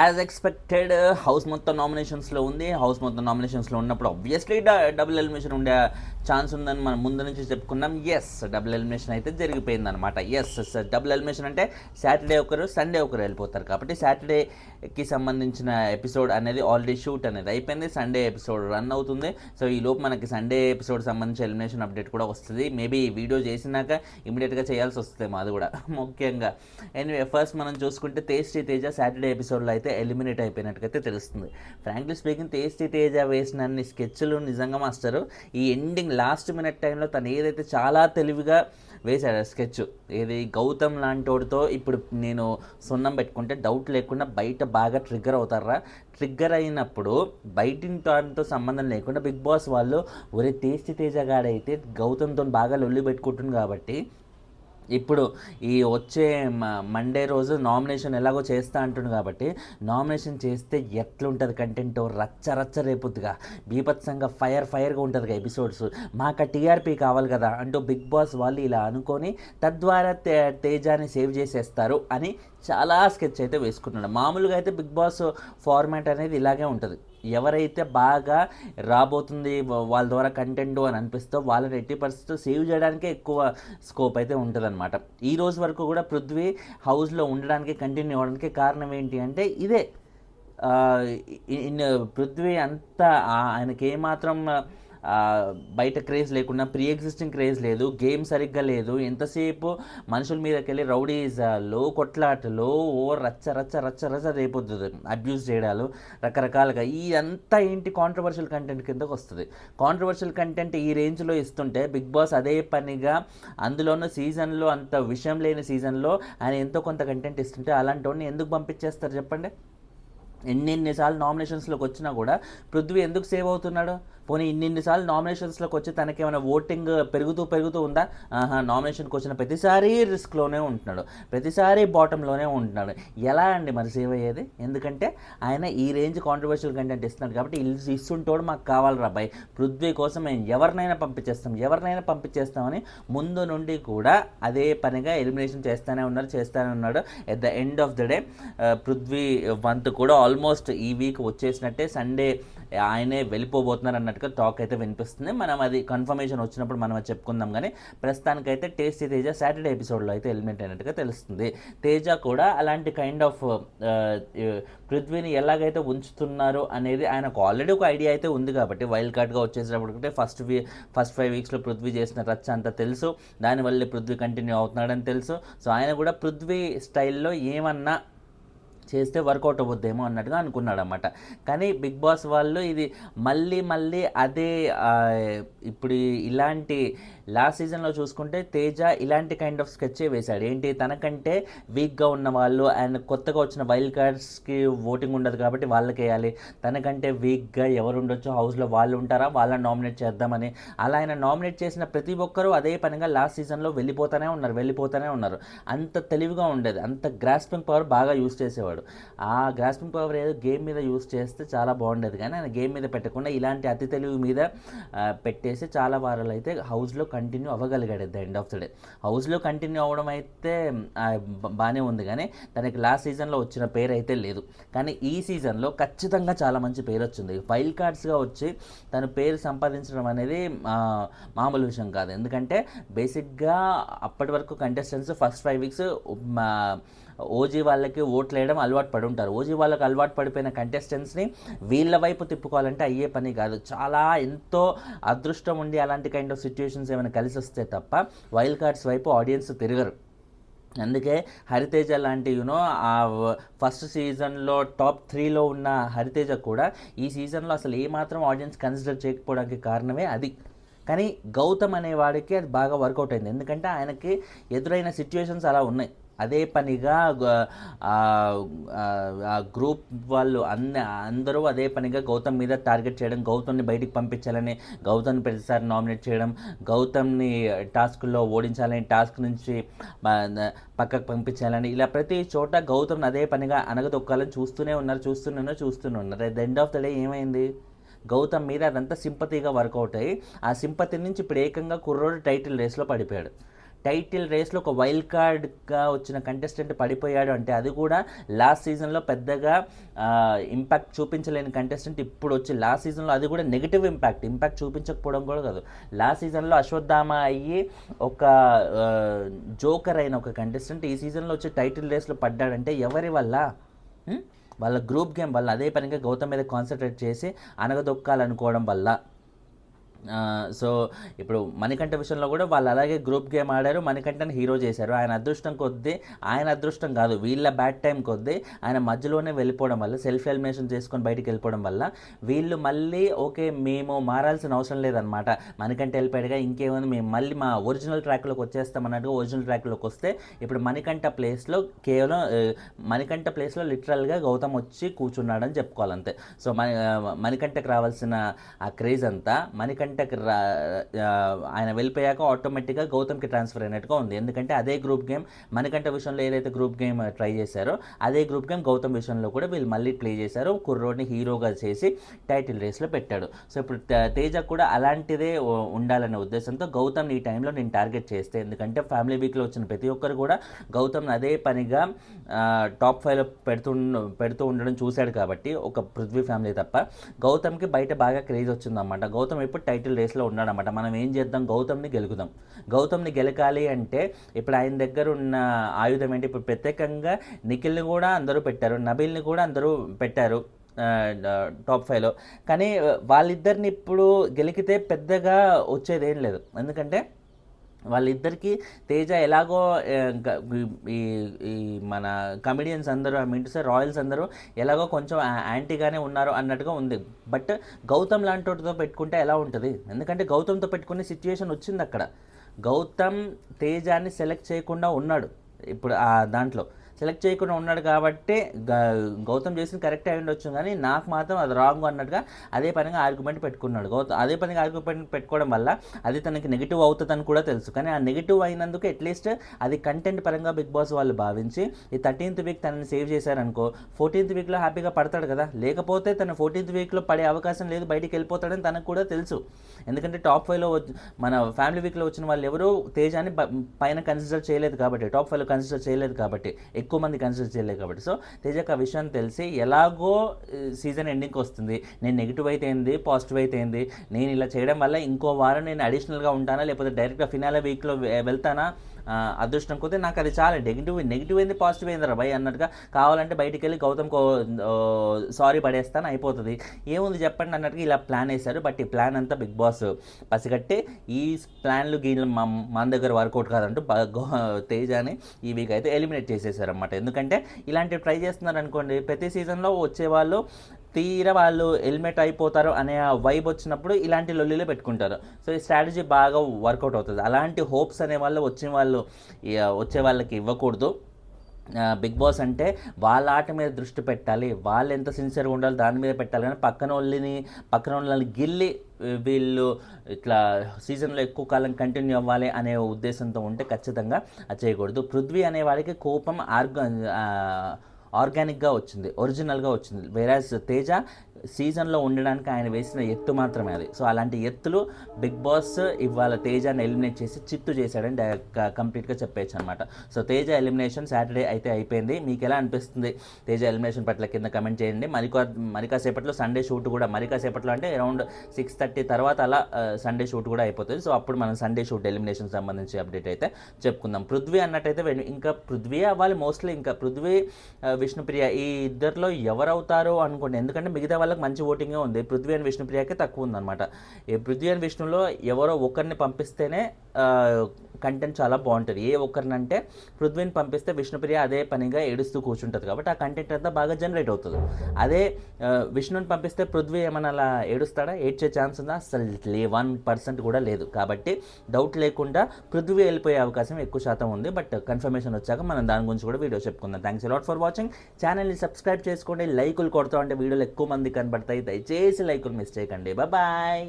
As expected house మొత్తం నామినేషన్స్లో ఉంది. House మొత్తం నామినేషన్స్లో ఉన్నప్పుడు ఆబ్వియస్లీ డబుల్ ఎలిమినేషన్ ఉండే ఛాన్స్ ఉందని మనం ముందు నుంచి చెప్పుకున్నాం. ఎస్, డబుల్ ఎలిమినేషన్ అయితే జరిగిపోయింది అనమాట. ఎస్, డబుల్ ఎలిమినేషన్ అంటే సాటర్డే ఒకరు సండే ఒకరు వెళ్ళిపోతారు. కాబట్టి సాటర్డేకి సంబంధించిన ఎపిసోడ్ అనేది ఆల్రెడీ షూట్ అనేది అయిపోయింది. సండే ఎపిసోడ్ రన్ అవుతుంది. సో ఈ లోపు మనకి సండే ఎపిసోడ్ సంబంధించిన ఎలిమినేషన్ అప్డేట్ కూడా వస్తుంది. మేబీ ఈ వీడియో చేసినాక ఇమీడియట్గా చేయాల్సి వస్తుంది అది కూడా ముఖ్యంగా. ఎనీవే, ఫస్ట్ మనం చూసుకుంటే టేస్టీ తేజ సాటర్డే ఎపిసోడ్లో అయితే ఎలిమినేట్ అయిపోయినట్టుగైతే తెలుస్తుంది. ఫ్రాంక్లీ స్పీకింగ్, టేస్టీ తేజ వేసిన అన్ని స్కెచ్లు నిజంగా మాస్టరు. ఈ ఎండింగ్ లాస్ట్ మినిట్ టైంలో తను ఏదైతే చాలా తెలివిగా వేశాడు స్కెచ్, ఏది గౌతమ్ లాంటోడితో ఇప్పుడు నేను సున్నం పెట్టుకుంటే డౌట్ లేకుండా బయట బాగా ట్రిగ్గర్ అవుతారా. ట్రిగ్గర్ అయినప్పుడు బయటిని దానితో సంబంధం లేకుండా బిగ్ బాస్ వాళ్ళు ఒరే టేస్టీ తేజ గాడైతే గౌతమ్తో బాగా లొల్లి పెట్టుకుంటుంది కాబట్టి ఇప్పుడు ఈ వచ్చే మండే రోజు నామినేషన్ ఎలాగో చేస్తా అంటుంది కాబట్టి నామినేషన్ చేస్తే ఎట్లుంటుంది కంటెంట్, రచ్చ రచ్చ రేపుద్దిగా బీభత్సంగా ఫైర్గా ఉంటుందిగా ఎపిసోడ్స్. మాకు టీఆర్పీ కావాలి కదా అంటూ బిగ్ బాస్ వాళ్ళు ఇలా అనుకొని తద్వారా తేజాని సేవ్ చేసేస్తారు అని చాలా స్కెచ్ అయితే వేసుకున్నాడు. మామూలుగా అయితే బిగ్ బాస్ ఫార్మాట్ అనేది ఇలాగే ఉంటుంది. ఎవరైతే బాగా రాబోతుంది వాళ్ళ ద్వారా కంటెంట్ అని అనిపిస్తే వాళ్ళని 80% సేవ్ చేయడానికే ఎక్కువ స్కోప్ అయితే ఉంటుంది అనమాట. ఈ రోజు వరకు కూడా పృథ్వీ హౌస్లో ఉండడానికి కంటిన్యూ అవ్వడానికి కారణం ఏంటి అంటే ఇదే. పృథ్వీ అంతా ఆయనకి ఏమాత్రం బయట క్రేజ్ లేకుండా, ప్రీ ఎగ్జిస్టింగ్ క్రేజ్ లేదు, గేమ్ సరిగ్గా లేదు, ఎంతసేపు మనుషుల మీదకి వెళ్ళి రౌడీజాలు, కొట్లాటలు, రచ్చ రచ్చ రచ్చ రచ్చ రేపొద్దు అబ్యూస్ చేయడాలు రకరకాలుగా. ఇదంతా ఏంటి కాంట్రవర్షియల్ కంటెంట్ కిందకు వస్తుంది. కాంట్రవర్షియల్ కంటెంట్ ఈ రేంజ్లో ఇస్తుంటే బిగ్ బాస్ అదే పనిగా అందులోనూ సీజన్లో అంత విషయం లేని సీజన్లో ఆయన ఎంతో కొంత కంటెంట్ ఇస్తుంటే అలాంటి వాడిని ఎందుకు పంపించేస్తారు చెప్పండి? ఎన్నిసార్లు నామినేషన్స్లోకి వచ్చినా కూడా పృథ్వీ ఎందుకు సేవ్ అవుతున్నాడు? పోనీ ఇన్నిసార్లు నామినేషన్స్లోకి వచ్చి తనకేమైనా ఓటింగ్ పెరుగుతూ ఉందా? నామినేషన్కి వచ్చిన ప్రతిసారి రిస్క్లోనే ఉంటున్నాడు, ప్రతిసారి బాటంలోనే ఉంటున్నాడు. ఎలా అండి మరి సేవ్ అయ్యేది? ఎందుకంటే ఆయన ఈ రేంజ్ కాంట్రవర్షియల్ కంటెంట్ ఇస్తున్నాడు కాబట్టి ఇస్తుంటోడు మాకు కావాలి రాబాయ్, పృథ్వీ కోసం మేము ఎవరినైనా పంపించేస్తామని ముందు నుండి కూడా అదే పనిగా ఎలిమినేషన్ చేస్తూనే ఉన్నాడు. At the end of the day Prithvi వంతు కూడా ఆల్మోస్ట్ ఈ వీక్ వచ్చేసినట్టే. సండే ఆయనే వెళ్ళిపోబోతున్నారు అన్నట్టుగా టాక్ అయితే వినిపిస్తుంది. మనం అది కన్ఫర్మేషన్ వచ్చినప్పుడు మనం అది చెప్పుకుందాం. కానీ ప్రస్తుతానికైతే టేస్టీ తేజ సాటర్డే ఎపిసోడ్లో అయితే ఎలిమినేట్ అయినట్టుగా తెలుస్తుంది. తేజ కూడా అలాంటి కైండ్ ఆఫ్ పృథ్వీని ఎలాగైతే ఉంచుతున్నారు అనేది ఆయనకు ఆల్రెడీ ఒక ఐడియా అయితే ఉంది కాబట్టి వైల్డ్ కార్డ్గా వచ్చేసినప్పటికంటే ఫస్ట్ 5 వీక్స్లో పృథ్వీ చేసిన రచ్చ అంతా తెలుసు. దానివల్ల పృథ్వీ కంటిన్యూ అవుతున్నాడని తెలుసు. సో ఆయన కూడా పృథ్వీ స్టైల్లో ఏమన్నా చేస్తే వర్కౌట్ అవ్వద్దేమో అన్నట్టుగా అనుకున్నాడు అన్నమాట. కానీ బిగ్ బాస్ వాళ్ళు ఇది మళ్ళీ అదే. ఇప్పుడు ఇలాంటి లాస్ట్ సీజన్లో చూసుకుంటే తేజ ఇలాంటి కైండ్ ఆఫ్ స్కెచ్చే వేశాడు. ఏంటి, తనకంటే వీక్గా ఉన్న వాళ్ళు అండ్ కొత్తగా వచ్చిన వైల్డ్ కార్డ్స్కి ఓటింగ్ ఉండదు కాబట్టి వాళ్ళకి వేయాలి, తనకంటే వీక్గా ఎవరు ఉండొచ్చు హౌస్లో వాళ్ళు ఉంటారా వాళ్ళని నామినేట్ చేద్దామని అలా ఆయన నామినేట్ చేసిన ప్రతి ఒక్కరూ అదే పనిగా లాస్ట్ సీజన్లో వెళ్ళిపోతూనే ఉన్నారు. అంత తెలివిగా ఉండేది, అంత గ్రాస్పింగ్ పవర్ బాగా యూజ్ చేసేవాడు. ఆ గ్రాస్పింగ్ పవర్ ఏదో గేమ్ మీద యూజ్ చేస్తే చాలా బాగుండేది. కానీ ఆయన గేమ్ మీద పెట్టకుండా ఇలాంటి అతి తెలివి మీద పెట్టేసి చాలా వారాలు అయితే హౌస్లో కంటిన్యూ అవ్వగలిగాడు. At the end of the day హౌస్లో కంటిన్యూ అవ్వడం అయితే బాగానే ఉంది. కానీ తనకి లాస్ట్ సీజన్లో వచ్చిన పేరు అయితే లేదు. కానీ ఈ సీజన్లో ఖచ్చితంగా చాలా మంచి పేరు వచ్చింది. వైల్డ్ కార్డ్స్గా వచ్చి తన పేరు సంపాదించడం అనేది మామూలు విషయం కాదు. ఎందుకంటే బేసిక్గా అప్పటి వరకు కంటెస్టెంట్స్ ఫస్ట్ 5 వీక్స్ ఓజీ వాళ్ళకి ఓట్లు వేయడం అలవాటు పడి ఉంటారు. ఓజీ వాళ్ళకి అలవాటు పడిపోయిన కంటెస్టెంట్స్ని వీళ్ళ వైపు తిప్పుకోవాలంటే అయ్యే పని కాదు. చాలా ఎంతో అదృష్టం ఉండి అలాంటి కైండ్ ఆఫ్ సిచ్యువేషన్స్ ఏమైనా కలిసి వస్తే తప్ప వైల్డ్ కార్డ్స్ వైపు ఆడియన్స్ తిరగరు. అందుకే హరితేజ లాంటి ఆ ఫస్ట్ సీజన్లో టాప్ 3లో ఉన్న హరితేజ కూడా ఈ సీజన్లో అసలు ఏమాత్రం ఆడియన్స్ కన్సిడర్ చేయకపోవడానికి కారణమే అది. కానీ గౌతమ్ అనేవాడికి అది బాగా వర్కౌట్ అయింది. ఎందుకంటే ఆయనకి ఎదురైన సిచ్యువేషన్స్ అలా ఉన్నాయి. అదే పనిగా గ్రూప్ వాళ్ళు అందరూ అదే పనిగా గౌతమ్ మీద టార్గెట్ చేయడం, గౌతమ్ని బయటికి పంపించాలని, గౌతమ్ని ప్రతిసారి నామినేట్ చేయడం, గౌతమ్ని టాస్క్లో ఓడించాలని, టాస్క్ నుంచి పక్కకు పంపించాలని, ఇలా ప్రతి చోట గౌతమ్ని అదే పనిగా అనగదొక్కాలని చూస్తూనే ఉన్నారు. At the end of the day ఏమైంది? గౌతమ్ మీద అదంతా సింపతిగా వర్కౌట్ అయ్యి ఆ సింపతి నుంచి ఇప్పుడు ఏకంగా కుర్రోడు టైటిల్ రేస్లో పడిపోయాడు. టైటిల్ రేస్లో ఒక వైల్డ్ కార్డ్గా వచ్చిన కంటెస్టెంట్ పడిపోయాడు అంటే అది కూడా లాస్ట్ సీజన్లో పెద్దగా ఇంపాక్ట్ చూపించలేని కంటెస్టెంట్ ఇప్పుడు వచ్చి లాస్ట్ సీజన్లో అది కూడా నెగిటివ్ ఇంపాక్ట్ చూపించకపోవడం కూడా కాదు. లాస్ట్ సీజన్లో అశ్వత్థామ అయ్యి ఒక జోకర్ అయిన ఒక కంటెస్టెంట్ ఈ సీజన్లో వచ్చి టైటిల్ రేస్లో పడ్డాడంటే ఎవరి వల్ల? వాళ్ళ గ్రూప్ గేమ్ వల్ల, అదే పనిగా గౌతమ్ మీద కాన్సన్ట్రేట్ చేసి అనగదొక్కాలనుకోవడం వల్ల. సో ఇప్పుడు మణికంఠ విషయంలో కూడా వాళ్ళు అలాగే గ్రూప్ గేమ్ ఆడారు, మణికంఠని హీరో చేశారు. ఆయన అదృష్టం కాదు, వీళ్ళ బ్యాడ్ టైం కొద్దీ ఆయన మధ్యలోనే వెళ్ళిపోవడం వల్ల, సెల్ఫ్ ఎలిమినేషన్ చేసుకొని బయటికి వెళ్ళిపోవడం వల్ల వీళ్ళు మళ్ళీ ఓకే మేము మారాల్సిన అవసరం లేదనమాట, మణికంఠ వెళ్ళిపోయాడుగా ఇంకేముంది మేము మళ్ళీ మా ఒరిజినల్ ట్రాక్లోకి వచ్చేస్తాం అన్నట్టుగా ఒరిజినల్ ట్రాక్లోకి వస్తే ఇప్పుడు మణికంఠ ప్లేస్లో లిటరల్గా గౌతమ్ వచ్చి కూర్చున్నాడని చెప్పుకోవాలంతే. సో మణికంఠకి రావాల్సిన ఆ క్రేజ్ అంతా ఆయన వెళ్ళిపోయాక ఆటోమేటిక్గా గౌతమ్కి ట్రాన్స్ఫర్ అయినట్టుగా ఉంది. ఎందుకంటే అదే గ్రూప్ గేమ్ మణికంఠ విషయంలో ఏదైతే గ్రూప్ గేమ్ ట్రై చేశారో అదే గ్రూప్ గేమ్ గౌతమ్ విషయంలో కూడా వీళ్ళు మళ్ళీ ప్లే చేశారు. కుర్రోడ్ని హీరోగా చేసి టైటిల్ రేస్లో పెట్టాడు. సో ఇప్పుడు తేజ కూడా అలాంటిదే ఉండాలనే ఉద్దేశంతో గౌతమ్ని ఈ టైంలో నేను టార్గెట్ చేస్తే, ఎందుకంటే ఫ్యామిలీ వీక్లో వచ్చిన ప్రతి ఒక్కరు కూడా గౌతమ్ని అదే పనిగా టాప్ 5లో పెడుతూ ఉండడం చూశాడు కాబట్టి, ఒక పృథ్వీ ఫ్యామిలీ తప్ప గౌతమ్కి బయట బాగా క్రేజ్ వచ్చిందన్నమాట. గౌతమ్ ఇప్పుడు టైటిల్ రేస్లో ఉన్నాడన్నమాట. మనం ఏం చేద్దాం, గౌతమ్ని గెలకాలి అంటే ఇప్పుడు ఆయన దగ్గర ఉన్న ఆయుధం ఏంటి? ఇప్పుడు ప్రత్యేకంగా నిఖిల్ని కూడా అందరూ పెట్టారు, నబీల్ని కూడా అందరూ పెట్టారు టాప్ 5లో. కానీ వాళ్ళిద్దరిని ఇప్పుడు గెలికితే పెద్దగా వచ్చేది ఏం లేదు. ఎందుకంటే వాళ్ళిద్దరికీ తేజ ఎలాగో ఈ మన కమెడియన్స్ అందరూ రాయల్స్ అందరూ ఎలాగో కొంచెం యాంటీగానే ఉన్నారు అన్నట్టుగా ఉంది. బట్ గౌతమ్ లాంటి వాటితో పెట్టుకుంటే ఎలా ఉంటుంది? ఎందుకంటే గౌతమ్తో పెట్టుకునే సిచ్యువేషన్ వచ్చింది అక్కడ. గౌతమ్ తేజాన్ని సెలెక్ట్ చేయకుండా ఉన్నాడు ఇప్పుడు ఆ దాంట్లో. సెలెక్ట్ చేయకుండా ఉన్నాడు కాబట్టి గౌతమ్ చేసింది కరెక్ట్ అయి ఉండొచ్చు, కానీ నాకు మాత్రం అది రాంగ్ అన్నట్టుగా అదే పనిగా ఆర్గ్యుమెంట్ పెట్టుకున్నాడు. అదే పనిగా ఆర్గ్యుమెంట్ పెట్టుకోవడం వల్ల అది తనకి నెగిటివ్ అవుతుందని కూడా తెలుసు. కానీ ఆ నెగిటివ్ అయినందుకు అట్లీస్ట్ అది కంటెంట్ పరంగా బిగ్ బాస్ వాళ్ళు భావించి ఈ 13th వీక్ తనని సేవ్ చేశారనుకో, 14th వీక్లో హ్యాపీగా పడతాడు కదా. లేకపోతే తన 14th వీక్లో పడే అవకాశం లేదు, బయటికి వెళ్ళిపోతాడని తనకు కూడా తెలుసు. ఎందుకంటే టాప్ 5లో మన ఫ్యామిలీ వీక్లో వచ్చిన వాళ్ళు ఎవరు తేజాన్ని పైన కన్సిడర్ చేయలేదు కాబట్టి, టాప్ 5లో కన్సిడర్ చేయలేదు కాబట్టి, ఎక్కువ మంది కన్సిడర్ చేయలేదు కాబట్టి. సో తేజకు ఆ విషయం తెలిసి ఎలాగో సీజన్ ఎండింగ్కి వస్తుంది, నేను నెగిటివ్ అయితే ఏంది పాజిటివ్ అయితే ఏంది, నేను ఇలా చేయడం వల్ల ఇంకో వారం నేను అడిషనల్గా ఉంటానా లేకపోతే డైరెక్ట్గా ఫినాలే వీక్లో వెళ్తానా, అదృష్టం కొద్ది నాకు అది చాలా నెగిటివ్ ఏంది పాజిటివ్ ఏంది రా భయ్ అన్నట్టుగా, కావాలంటే బయటికి వెళ్ళి గౌతమ్కి సారీ పడేస్తాను అయిపోతుంది, ఏముంది చెప్పండి అన్నట్టుగా ఇలా ప్లాన్ వేశారు. బట్ ఈ ప్లాన్ అంతా బిగ్ బాస్ పసిగట్టి ఈ ప్లాన్లు గీన్లు మన దగ్గర వర్కౌట్ కాదంటూ తేజాని ఈ వీక్ అయితే ఎలిమినేట్ చేసేసారన్నమాట. ఎందుకంటే ఇలాంటివి ట్రై చేస్తున్నారు అనుకోండి, ప్రతి సీజన్లో వచ్చేవాళ్ళు తీరా వాళ్ళు ఎలిమినేట్ అయిపోతారు అనే వైబ్ వచ్చినప్పుడు ఇలాంటి లొల్లిలో పెట్టుకుంటారు. సో ఈ స్ట్రాటజీ బాగా వర్కౌట్ అవుతుంది. అలాంటి హోప్స్ అనే వాళ్ళు వచ్చే వాళ్ళకి ఇవ్వకూడదు. బిగ్ బాస్ అంటే వాళ్ళ ఆట మీద దృష్టి పెట్టాలి, వాళ్ళు ఎంత సిన్సియర్గా ఉండాలి దాని మీద పెట్టాలి. కానీ పక్కన వాళ్ళని గిల్లి వీళ్ళు ఇట్లా సీజన్లో ఎక్కువ కాలం కంటిన్యూ అవ్వాలి అనే ఉద్దేశంతో ఉంటే ఖచ్చితంగా అది చేయకూడదు. పృథ్వీ అనేవాడికి కోపం ఆర్గానిక్గా వచ్చింది, ఒరిజినల్గా వచ్చింది. వేరాజ్ తేజ సీజన్లో ఉండడానికి ఆయన వేసిన ఎత్తు మాత్రమే అది. సో అలాంటి ఎత్తులు బిగ్ బాస్ ఇవాళ తేజాన్ని ఎలిమినేట్ చేసి చిత్తు చేశాడని కంప్లీట్గా చెప్పేయచ్చు అనమాట. సో తేజ ఎలిమినేషన్ సాటర్డే అయితే అయిపోయింది. మీకు ఎలా అనిపిస్తుంది తేజ ఎలిమినేషన్ పట్ల కింద కమెంట్ చేయండి. మరికాసేపట్లో సండే షూట్ కూడా, మరికాసేపట్లో అంటే అరౌండ్ 6:30 తర్వాత అలా సండే షూట్ కూడా అయిపోతుంది. సో అప్పుడు మనం సండే షూట్ ఎలిమినేషన్ సంబంధించి అప్డేట్ అయితే చెప్పుకుందాం. పృథ్వీ అన్నట్టయితే ఇంకా పృథ్వీ అవ్వాలి మోస్ట్లీ, ఇంకా పృథ్వీ విష్ణుప్రియ ఈ ఇద్దరిలో ఎవరవుతారో అనుకోండి. ఎందుకంటే మిగతా వాళ్ళకి మంచి ఓటింగే ఉంది, పృథ్వీ అండ్ విష్ణుప్రియకే తక్కువ ఉందన్నమాట. ఈ పృథ్వీ అండ్ విష్ణులో ఎవరో ఒకరిని పంపిస్తేనే కంటెంట్ చాలా బాగుంటుంది. ఏ ఒక్కరినంటే పృథ్వీని పంపిస్తే విష్ణుప్రియ అదే పనిగా ఏడుస్తూ కూర్చుంటుంది కాబట్టి ఆ కంటెంట్ అంతా బాగా జనరేట్ అవుతుంది. అదే విష్ణుని పంపిస్తే పృథ్వీ ఏమన్నా అలా ఏడుస్తాడా, ఏడ్చే ఛాన్స్ ఉందా? అసలు 1% కూడా లేదు. కాబట్టి డౌట్ లేకుండా పృథ్వీ వెళ్ళిపోయే అవకాశం ఎక్కువ శాతం ఉంది. బట్ కన్ఫర్మేషన్ వచ్చాక మనం దాని గురించి కూడా వీడియో చెప్పుకుందాం. Thanks lot for watching. ఛానల్ని సబ్స్క్రైబ్ చేసుకోండి, లైకులు కొడతాం అంటే వీడియోలు ఎక్కువ మంది కనబడతాయి. దయచేసి లైకులు మిస్ చేయకండి. బాయ్.